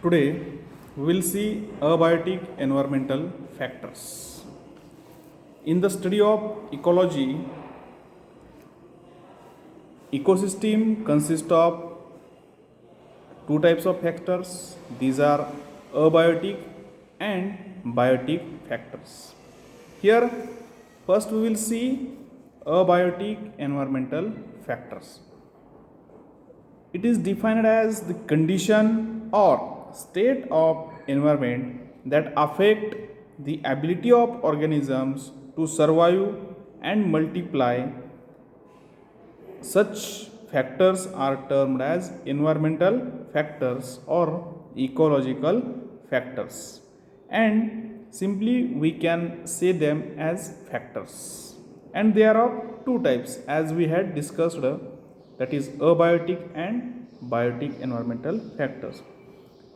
Today we will see abiotic environmental factors. In the study of ecology, ecosystem consists of two types of factors. These are abiotic and biotic factors. Here first we will see abiotic environmental factors. It is defined as the condition or state of environment that affect the ability of organisms to survive and multiply. Such factors are termed as environmental factors or ecological factors, and simply we can say them as factors. And there are two types as we had discussed, that is abiotic and biotic environmental factors.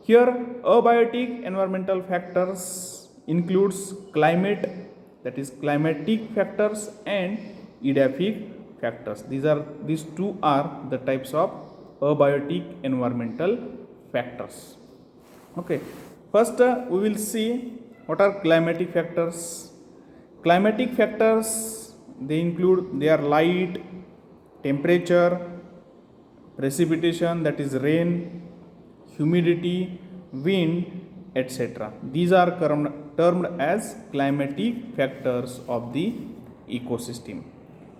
Here abiotic environmental factors includes climate, that is climatic factors, and edaphic factors. These two are the types of abiotic environmental factors. Okay, first we will see what are climatic factors. Climatic factors, they are light, temperature, precipitation, that is rain, humidity, wind, etc. These are termed as climatic factors of the ecosystem.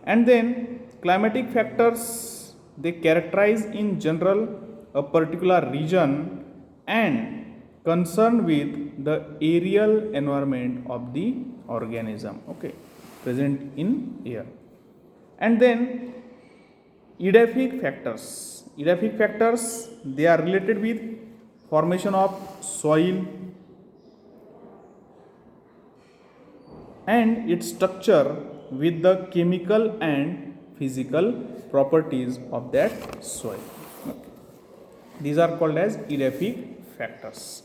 And then climatic factors, they characterize in general a particular region and concerned with the aerial environment of the organism, okay, present in air. And then edaphic factors. Edaphic factors, they are related with formation of soil and its structure with the chemical and physical properties of that soil. Okay. These are called as edaphic factors.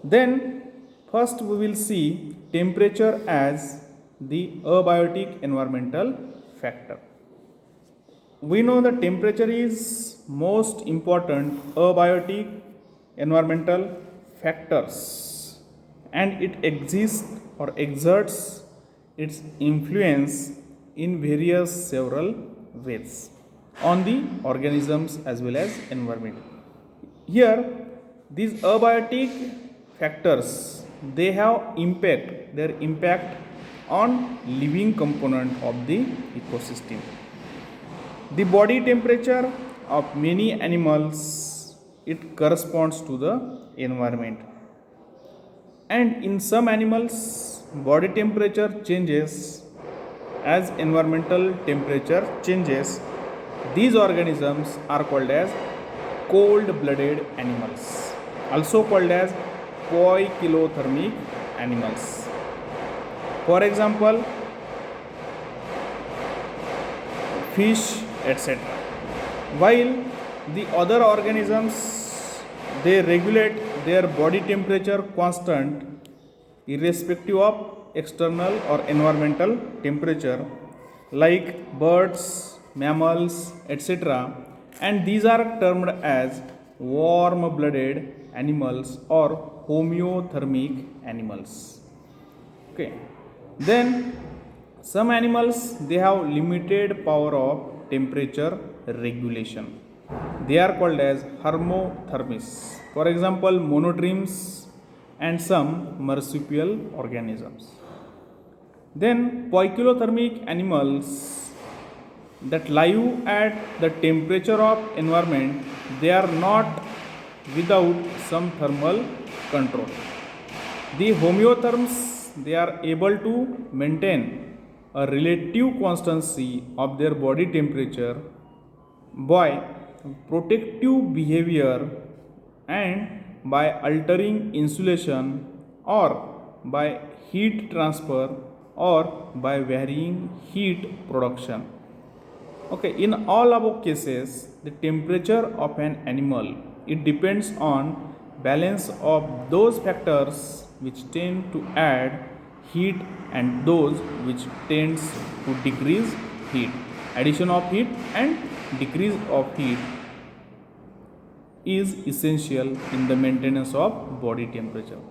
Then first we will see temperature as the abiotic environmental factor. We know that temperature is most important abiotic environmental factors, and it exists or exerts its influence in various several ways on the organisms as well as environment. Here these abiotic factors, they have their impact on living component of the ecosystem. The body temperature of many animals, it corresponds to the environment, and in some animals body temperature changes as environmental temperature changes. These organisms are called as cold-blooded animals, also called as poikilothermic animals. For example, fish, etc. While the other organisms, they regulate their body temperature constant irrespective of external or environmental temperature, like birds, mammals, etc. And these are termed as warm-blooded animals or homeothermic animals. Okay. Then some animals, they have limited power of temperature regulation. They are called as hermotherms. For example, monotremes and some marsupial organisms. Then poikilothermic animals that live at the temperature of environment, they are not without some thermal control. The homeotherms, they are able to maintain a relative constancy of their body temperature by protective behavior and by altering insulation or by heat transfer or by varying heat production. Okay, in all above cases, the temperature of an animal, it depends on balance of those factors which tend to add heat and those which tends to decrease heat. Addition of heat and decrease of heat is essential in the maintenance of body temperature.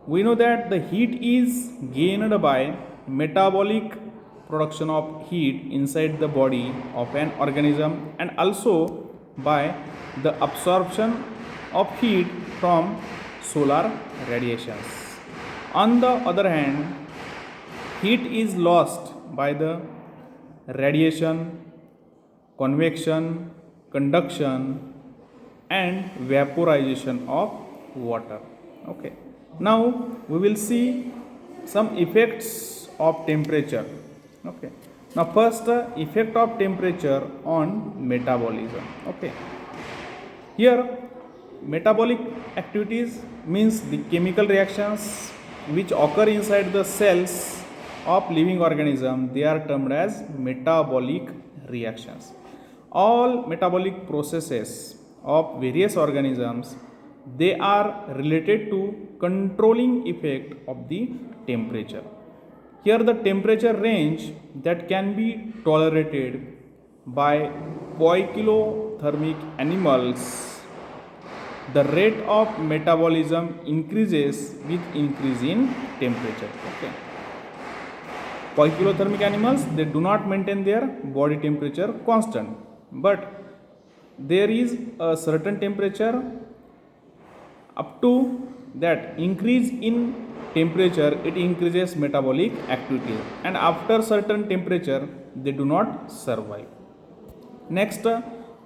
We know that the heat is gained by metabolic production of heat inside the body of an organism and also by the absorption of heat from solar radiations. On the other hand, heat is lost by the radiation, convection, conduction and vaporization of water. Okay. Now we will see some effects of temperature. Okay. Now first, effect of temperature on metabolism. Okay. Here metabolic activities means the chemical reactions which occur inside the cells of living organism. They are termed as metabolic reactions. All metabolic processes of various organisms, they are related to controlling effect of the temperature. Here the temperature range that can be tolerated by poikilothermic animals, the rate of metabolism increases with increase in temperature. Okay. Poikilothermic animals, they do not maintain their body temperature constant, but there is a certain temperature up to that increase in temperature, it increases metabolic activity, and after certain temperature they do not survive. Next,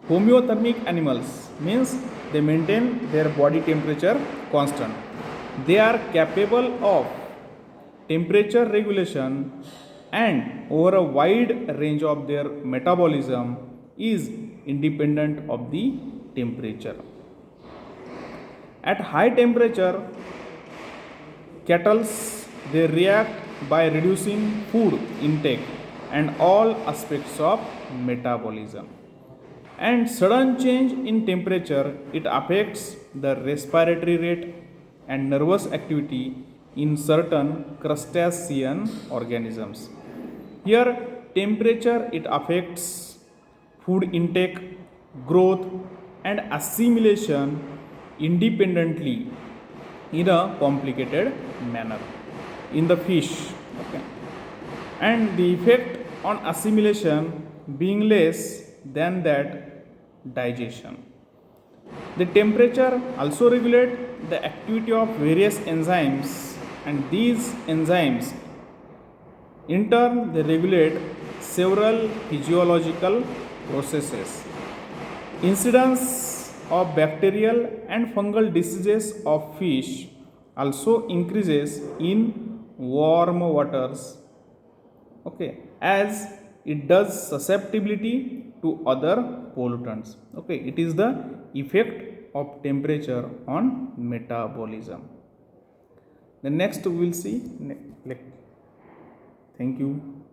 homeothermic animals means they maintain their body temperature constant. They are capable of temperature regulation and over a wide range of their metabolism is independent of the temperature. At high temperature, cattle, they react by reducing food intake and all aspects of metabolism. And sudden change in temperature, it affects the respiratory rate and nervous activity in certain crustacean organisms. Here temperature, it affects food intake, growth and assimilation independently in a complicated manner in the fish. Okay. And the effect on assimilation being less than that digestion. The temperature also regulates the activity of various enzymes, and these enzymes in turn they regulate several physiological processes. Incidence of bacterial and fungal diseases of fish also increases in warm waters, okay, as it does susceptibility to other pollutants. Okay, it is the effect of temperature on metabolism. The next we will see. Thank you.